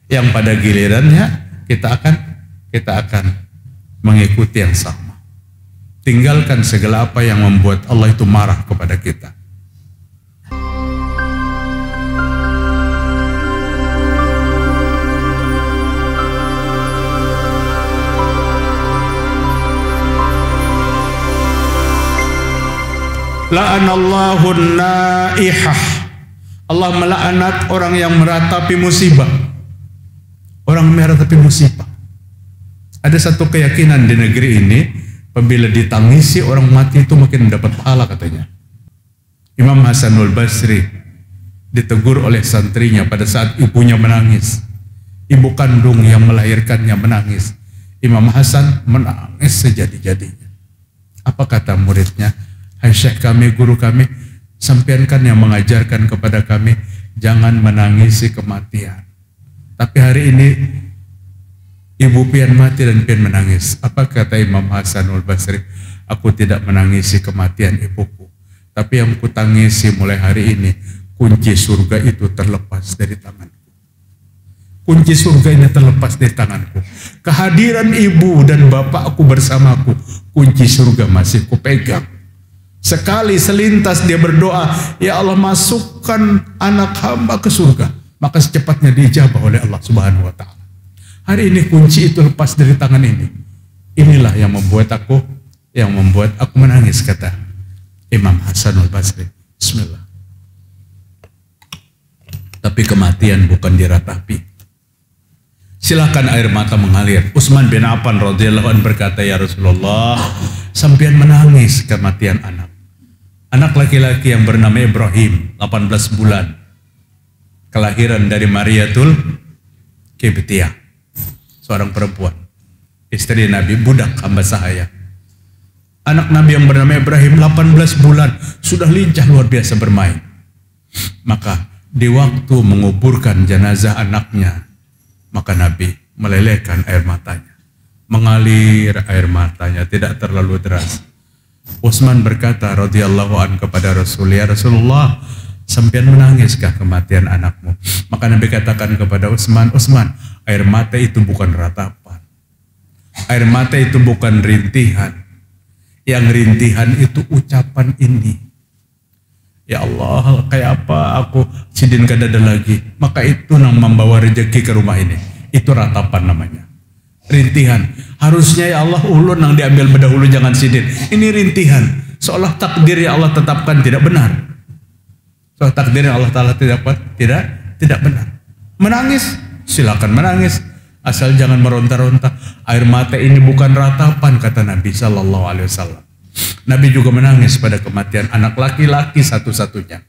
Yang pada gilirannya kita akan mengikuti yang sama. Tinggalkan segala apa yang membuat Allah itu marah kepada kita. La'anallahu naihah. Allah melaknat orang yang meratapi musibah. Orang meratapi musibah. Ada satu keyakinan di negeri ini, apabila ditangisi orang mati itu makin mendapat pahala katanya. Imam Hasanul Basri ditegur oleh santrinya pada saat ibunya menangis. Ibu kandung yang melahirkannya menangis. Imam Hasan menangis sejadi-jadinya. Apa kata muridnya? Hai Syekh kami, guru kami, sampean kan yang mengajarkan kepada kami jangan menangisi kematian. Tapi hari ini ibu pian mati dan pian menangis. Apa kata Imam Hasanul Basri? Aku tidak menangisi kematian ibuku, tapi yang kutangisi mulai hari ini, kunci surga itu terlepas dari tanganku. Kunci surga ini terlepas dari tanganku. Kehadiran ibu dan bapakku bersamaku, kunci surga masih kupegang. Sekali selintas dia berdoa, ya Allah masukkan anak hamba ke surga, maka secepatnya diijabah oleh Allah Subhanahu wa Ta'ala. Hari ini kunci itu lepas dari tangan ini. Inilah yang membuat aku menangis, kata Imam Hasanul Basri. Bismillah. Tapi kematian bukan diratapi. Silakan air mata mengalir. Utsman bin Affan radhiyallahu anhu berkata, ya Rasulullah, sampean menangis kematian anak. Anak laki-laki yang bernama Ibrahim, 18 bulan. Kelahiran dari Mariatul Kibtiyah. Seorang perempuan, istri Nabi, budak hamba sahaya. Anak Nabi yang bernama Ibrahim 18 bulan, sudah lincah luar biasa bermain. Maka di waktu menguburkan jenazah anaknya, maka Nabi melelehkan air matanya. Mengalir air matanya, tidak terlalu deras. Utsman berkata radhiyallahu anhu kepada Rasul, ya Rasulullah, sampean menangiskah kematian anakmu? Maka Nabi katakan kepada Utsman, Utsman, air mata itu bukan ratapan. Air mata itu bukan rintihan. Yang rintihan itu ucapan ini. Ya Allah, kayak apa aku sidin kadada lagi. Maka itu yang membawa rezeki ke rumah ini. Itu ratapan namanya. Rintihan. Harusnya ya Allah ulun yang diambil berdahulu, jangan sidin. Ini rintihan. Seolah takdir yang Allah tetapkan tidak benar. Seolah takdir yang Allah Ta'ala tidak benar. Menangis, silakan menangis, asal jangan meronta-ronta. Air mata ini bukan ratapan, kata Nabi Sallallahu Alaihi Wasallam. Nabi juga menangis pada kematian anak laki-laki satu-satunya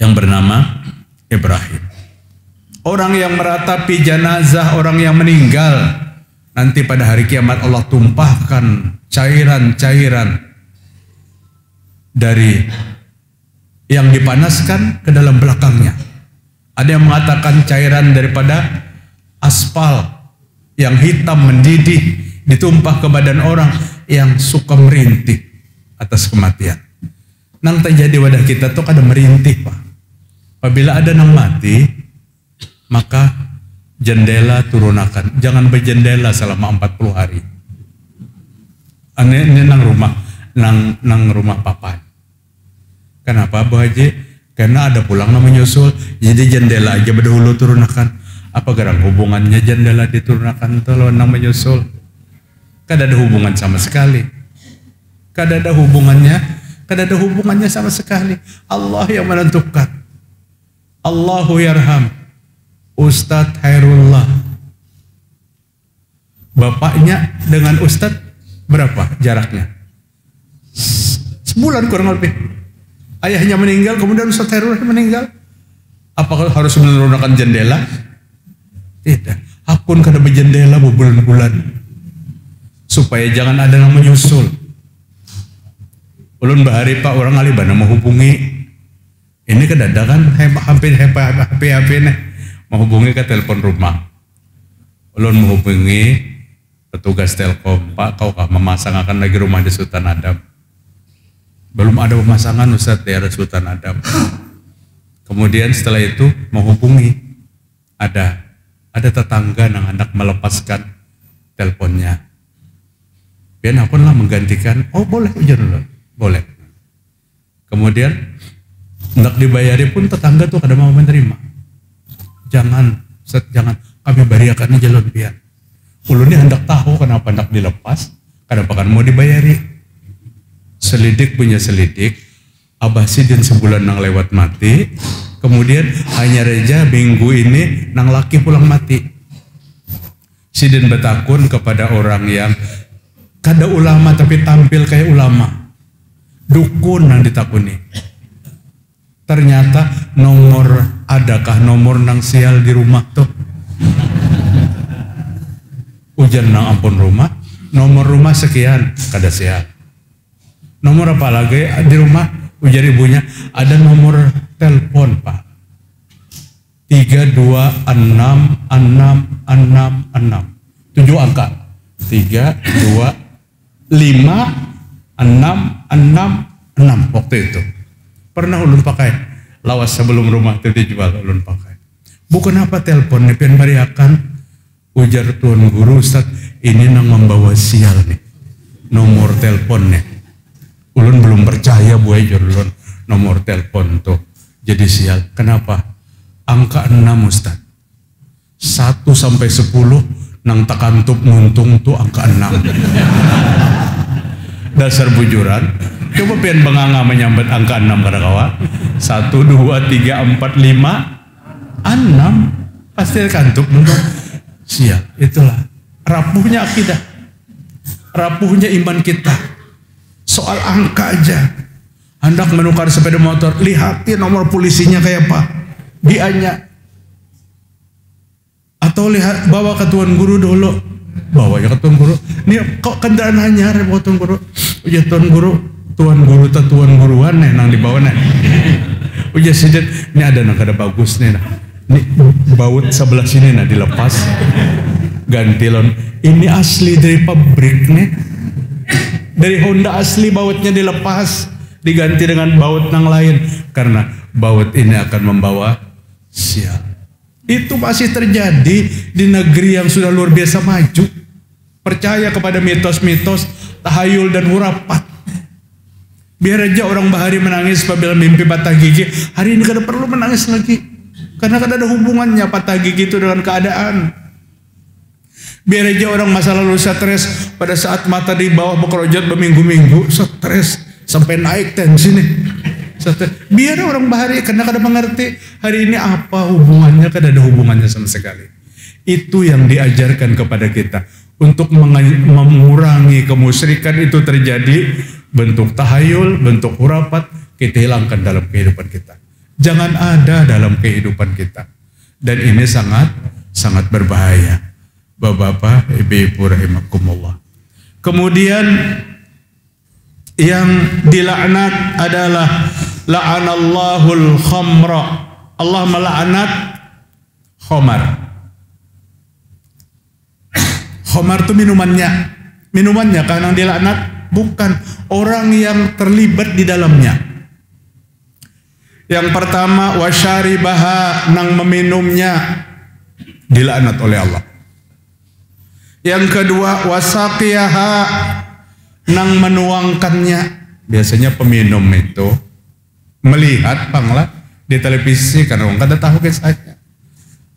yang bernama Ibrahim. Orang yang meratapi jenazah orang yang meninggal, nanti pada hari kiamat Allah tumpahkan cairan-cairan dari yang dipanaskan ke dalam belakangnya. Ada yang mengatakan cairan daripada aspal yang hitam mendidih ditumpah ke badan orang yang suka merintih atas kematian. Nang terjadi wadah kita tuh kada merintih, Pak. Apabila ada nang mati, maka jendela turunakan. Jangan berjendela selama 40 hari. Ini nang rumah papan. Kenapa Bu Haji? Karena ada pulang nama nyusul, jadi jendela aja berdahulu turunakan. Apa garang hubungannya jendela diturunakan tuh nang menyusul? Kada ada hubungan sama sekali. Kada ada hubungannya sama sekali. Allah yang menentukan. Allahu yarham Ustadz Hairullah. Bapaknya dengan Ustadz berapa jaraknya? Sebulan kurang lebih. Ayahnya meninggal, kemudian Ustadz Hairullah meninggal. Apakah harus menurunkan jendela? Tidak. Hakun kada berjendela berbulan-bulan. Supaya jangan ada yang menyusul. Ulun bahari Pak, orang alibana menghubungi. Ini kadang-kadang hampir HP nih. Menghubungi ke telepon rumah. Ulun menghubungi petugas Telkom, Pak, kau kah memasangkan lagi rumah di Sultan Adam? Belum ada pemasangan Ustadz di daerah Sultan Adam. Kemudian setelah itu menghubungi, ada tetangga yang hendak melepaskan teleponnya. Biar pun lah menggantikan. Oh boleh ujar dulu, boleh. Kemudian hendak dibayari pun tetangga tuh kada mau menerima. Jangan kami bariakan aja loh biar. Ulun ini hendak tahu kenapa hendak dilepas, kenapa kan mau dibayari. Selidik punya selidik, Abah Sidin sebulan nang lewat mati, kemudian hanya reja minggu ini nang laki pulang mati. Sidin bertakun kepada orang yang kada ulama tapi tampil kayak ulama, dukun nang ditakuni. Ternyata adakah nomor nang sial di rumah tuh? Ujian nang ampun rumah, nomor rumah sekian, kada sial. Nomor apa lagi di rumah? Ujar ibunya, ada nomor telepon Pak. 326666. 7 angka. 325666 waktu itu. Pernah ulun pakai. Lawas sebelum rumah itu dijual ulun pakai. Bukan apa telepon nih pian bariakan. Ujar tuan guru, Ustaz, ini nang membawa sial nih. Nomor teleponnya. Ulun belum percaya buai ulun nomor telepon tuh jadi sial. Kenapa? Angka 6 Ustaz. 1 sampai 10 nang takantup nguntung tuh angka 6. Dasar bujuran. Coba pian banganga menyambut angka 6 kada kawa. 1 2 3 4 5 6 pasti kantup nuntung. Sial, itulah rapuhnya akidah, rapuhnya iman kita. Soal angka aja, hendak menukar sepeda motor, lihatin nomor polisinya kayak apa, dianya. Atau lihat bawa ke tuan guru dulu, bawa ya ke tuan guru. Nih kok kendaraan hanyar ya tuan guru? Ujar tuan guru tuan guruan nih nang dibawa nih. Ujar Sidin, ini ada nang kada bagus nih nah. Nih baut sebelah sini nah dilepas ganti lon. Ini asli dari pabrik nih, dari Honda asli, bautnya dilepas diganti dengan baut nang lain karena baut ini akan membawa sial. Itu masih terjadi di negeri yang sudah luar biasa maju, percaya kepada mitos-mitos, tahayul dan hurapat. Biar aja orang bahari menangis apabila mimpi patah gigi, hari ini kada perlu menangis lagi. Karena kan ada hubungannya patah gigi itu dengan keadaan. Biar aja orang masa lalu stres pada saat mata di bawah bekerojot berminggu-minggu, stres sampai naik tensi nih. Biar orang bahari karena kada mengerti hari ini apa hubungannya, kada ada hubungannya sama sekali. Itu yang diajarkan kepada kita untuk mengurangi kemusyrikan itu terjadi, bentuk tahayul, bentuk hurapat kita hilangkan dalam kehidupan kita. Jangan ada dalam kehidupan kita. Dan ini sangat berbahaya. Bapak-bapak, ibu-ibu rahimakumullah. Kemudian yang dilaknat adalah la'anallahul khamra. Allah melaknat khamar. Khamar itu minumannya kan yang dilaknat, bukan orang yang terlibat di dalamnya. Yang pertama, wasyaribaha, nang meminumnya dilaknat oleh Allah. Yang kedua, wasaqiyaha, nang menuangkannya. Biasanya peminum itu melihat panglah di televisi karena orang kada tahu kisahnya.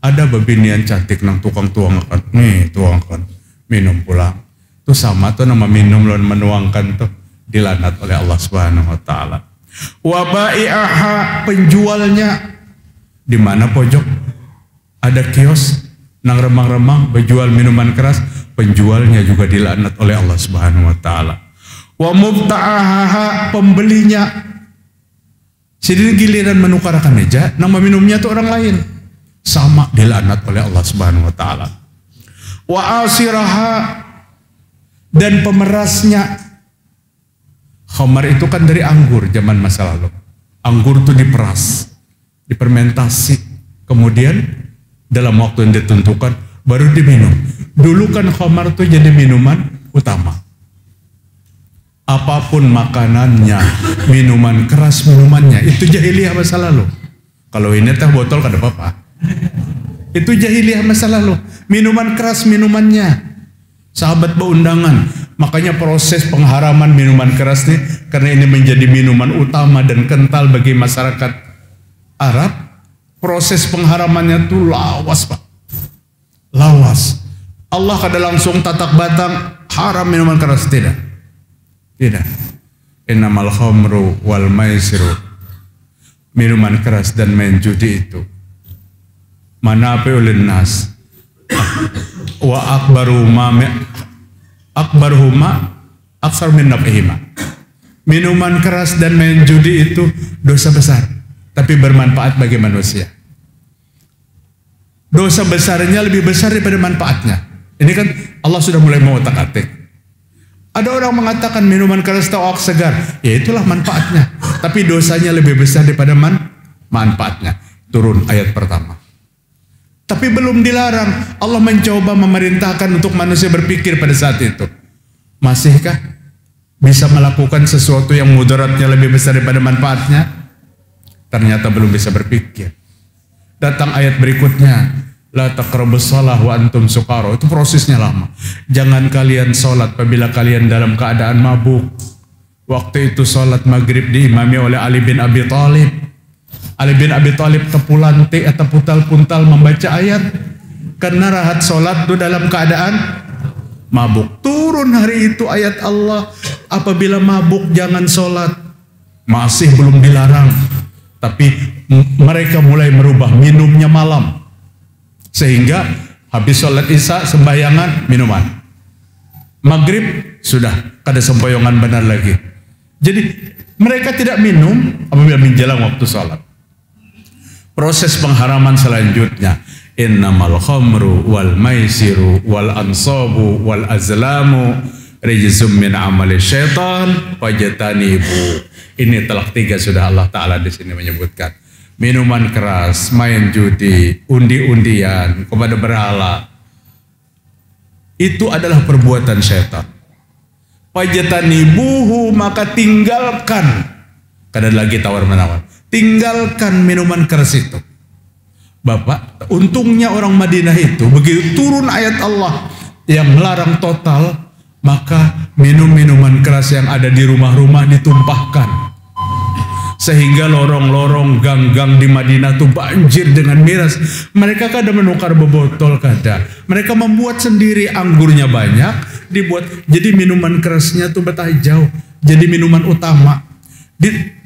Ada babinian cantik nang tukang tuangkan, nih tuangkan, minum pulang. Itu sama tuh nama minum lawan menuangkan tuh dilaknat oleh Allah Subhanahu wa taala. Wa bai'aha, penjualnya. Di mana pojok ada kios nang remang-remang berjual minuman keras, penjualnya juga dilaknat oleh Allah Subhanahu wa taala. Wa mubta'aha, pembelinya. Jadi giliran menukarkan meja, nang meminumnya itu orang lain, sama dilaknat oleh Allah Subhanahu wa taala. Wa asiraha, dan pemerasnya. Khamar itu kan dari anggur zaman masa lalu. Anggur itu diperas, difermentasi, kemudian dalam waktu yang ditentukan baru diminum. Dulu kan khamar itu jadi minuman utama. Apapun makanannya, minuman keras minumannya, itu jahiliyah masa lalu. Kalau ini teh botol kada apa-apa. Itu jahiliyah masa lalu. Minuman keras minumannya. Sahabat berundangan. Makanya proses pengharaman minuman keras nih, karena ini menjadi minuman utama dan kental bagi masyarakat Arab, proses pengharamannya tuh lawas, Pak. Lawas. Allah kada langsung tatak batang haram minuman keras, tidak. Tidak. Innamal khamru wal maisiru. Minuman keras dan main judi itu manafi'ul nas wa akbaruhuma aksar min naf'ihima. Minuman keras dan main judi itu dosa besar, tapi bermanfaat bagi manusia. Dosa besarnya lebih besar daripada manfaatnya. Ini kan Allah sudah mulai mengotak-atik. Ada orang mengatakan minuman keras atau segar, ya itulah manfaatnya, tapi dosanya lebih besar daripada manfaatnya. Turun ayat pertama. Tapi belum dilarang. Allah mencoba memerintahkan untuk manusia berpikir pada saat itu. Masihkah bisa melakukan sesuatu yang mudaratnya lebih besar daripada manfaatnya? Ternyata belum bisa berpikir. Datang ayat berikutnya. La taqrabus shalah wa antum sukara. Itu prosesnya lama. Jangan kalian sholat apabila kalian dalam keadaan mabuk. Waktu itu sholat maghrib diimami oleh Ali bin Abi Thalib. Ali bin Abi Thalib tepulantik atau puntal membaca ayat. Karena rahat sholat itu dalam keadaan mabuk. Turun hari itu ayat Allah. Apabila mabuk jangan sholat. Masih belum dilarang. Tapi mereka mulai merubah minumnya malam. Sehingga habis sholat isya sembayangan minuman. Maghrib sudah kada sempoyongan benar lagi. Jadi mereka tidak minum apabila menjelang waktu sholat. Proses pengharaman selanjutnya, innamal khamru wal maisiru wal ansabu wal azlamu rijzum min amali syaitan fajtanibu. Ini talak 3 sudah Allah Ta'ala di sini menyebutkan. Minuman keras, main judi, undi-undian kepada berhala, itu adalah perbuatan syaitan. Fajtanibuhu, maka tinggalkan. Kada lagi tawar-menawar. Tinggalkan minuman keras itu. Bapak, untungnya orang Madinah itu begitu turun ayat Allah yang melarang total, maka minum-minuman keras yang ada di rumah-rumah ditumpahkan. Sehingga lorong-lorong gang-gang di Madinah itu banjir dengan miras. Mereka kadang menukar bebotol kada. Mereka membuat sendiri, anggurnya banyak, dibuat jadi minuman kerasnya tuh betajau, jadi minuman utama.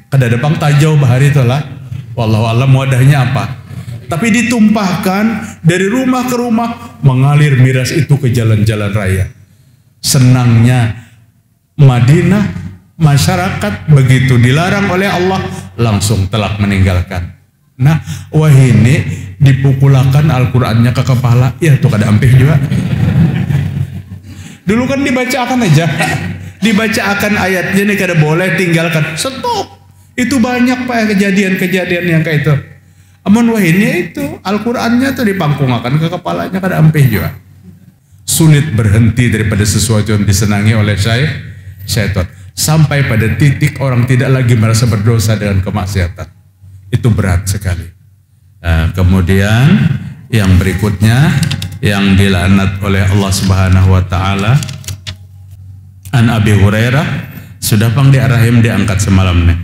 Kada ada bang tajau bahari itulah. Wallahu alam wadahnya apa. Tapi ditumpahkan dari rumah ke rumah, mengalir miras itu ke jalan-jalan raya. Senangnya Madinah. Masyarakat begitu dilarang oleh Allah langsung telak meninggalkan. Nah, wah ini dipukulakan Al-Qur'annya ke kepala, ya tuh kada ampih juga. Dulu kan dibacakan aja, dibacakan ayatnya nih kada boleh tinggalkan, stop. Itu banyak Pak kejadian-kejadian yang kayak itu. Amun wah ini itu Al-Qur'annya tuh dipangkungakan ke kepalanya kada ampih juga. Sulit berhenti daripada sesuatu yang disenangi oleh syaitan. Sampai pada titik orang tidak lagi merasa berdosa dengan kemaksiatan. Itu berat sekali. Nah, kemudian yang berikutnya yang dilaknat oleh Allah Subhanahu wa taala, an Abi Hurairah, sudah pang diarahim diangkat semalam nih.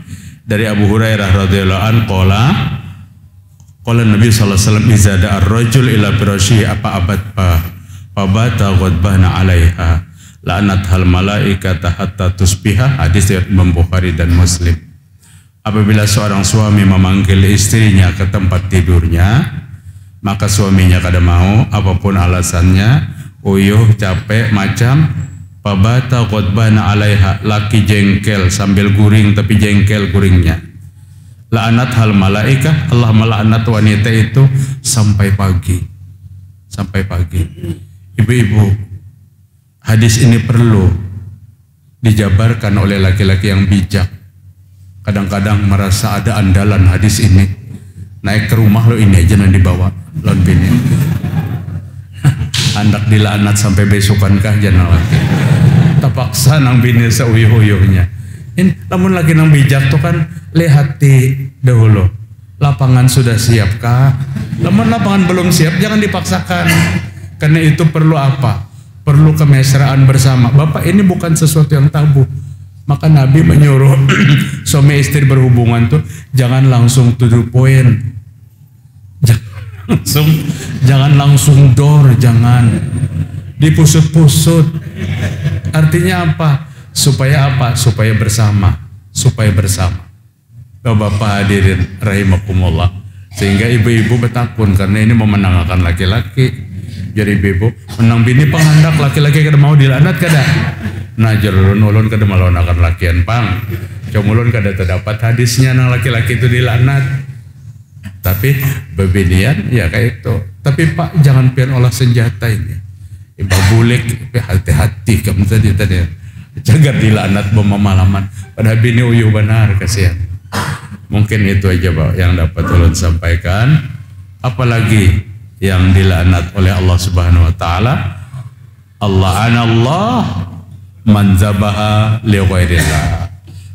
Dari Abu Hurairah radhiyallahu an qala Nabi sallallahu alaihi wasallam iza da'a ar-rajul ila firashihi apa abad fa bata ghadbana 'alaiha la'nat hal malaikata hatta tusbiha. Hadis riwayat Imam Bukhari dan Muslim. Apabila seorang suami memanggil istrinya ke tempat tidurnya, maka suaminya kada mau apapun alasannya, uyuh, capek, macam, pabata qadbana 'alaiha, laki jengkel sambil guring tapi jengkel guringnya. La'nat hal malaikah, Allah melaknat wanita itu sampai pagi. Sampai pagi. Ibu-ibu, hadis ini perlu dijabarkan oleh laki-laki yang bijak. Kadang-kadang merasa ada andalan hadis ini. Naik ke rumah lo ini aja yang dibawa. Lawan bini. Hendak dilaknat sampai besokan kah jangan lagi. Terpaksa nang bini seuyuh-uyuhnya. Ini namun lagi nang bijak tuh kan lehati dahulu. Lapangan sudah siapkah? Namun lapangan belum siap, jangan dipaksakan. Karena itu perlu apa? Perlu kemesraan bersama. Bapak, ini bukan sesuatu yang tabu. Maka Nabi menyuruh suami istri berhubungan tuh jangan langsung to the point. Jangan langsung door, jangan dipusut-pusut. Artinya apa? Supaya apa? Supaya bersama. Bapak hadirin rahimakumullah. Sehingga ibu-ibu betakun karena ini memenangkan laki-laki. Jadi ibu menang bini penghandak laki-laki kada mau dilanat kada. Nah ulun kada malonakan lakian pang. Comulun kada terdapat hadisnya nang laki-laki itu dilanat. Tapi bebinian ya kayak itu. Tapi Pak jangan pian olah senjata ini. Ibu bulik hati-hati kamu tadi. Jaga dilanat pemalaman. Pada bini uyuh benar kasihan. Mungkin itu aja Pak yang dapat ulun sampaikan. Apalagi yang dilaknat oleh Allah Subhanahu wa taala. Allah man zabaha li ghairillah.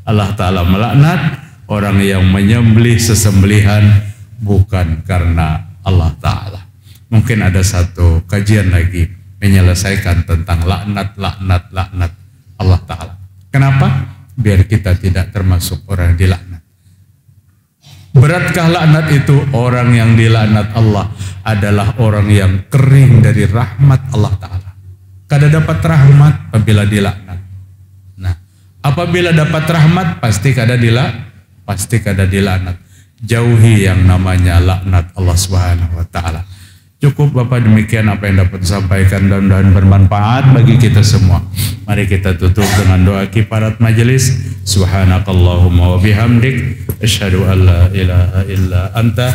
Allah taala melaknat orang yang menyembelih sesembelihan bukan karena Allah taala. Mungkin ada satu kajian lagi menyelesaikan tentang laknat Allah taala. Kenapa? Biar kita tidak termasuk orang yang dilaknat. Beratkah laknat itu? Orang yang dilaknat Allah adalah orang yang kering dari rahmat Allah Ta'ala. Kada dapat rahmat apabila dilaknat. Nah, apabila dapat rahmat pasti kada dilaknat. Jauhi yang namanya laknat Allah Subhanahu wa Ta'ala. Cukup Bapak, demikian apa yang dapat disampaikan, dan bermanfaat bagi kita semua. Mari kita tutup dengan doa kifarat majelis. Subhanakallahumma wa bihamdik asyhadu an la ilaha illa anta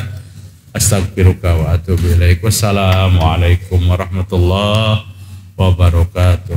astaghfiruka wa atubu ilaik. Wassalamualaikum warahmatullahi wabarakatuh.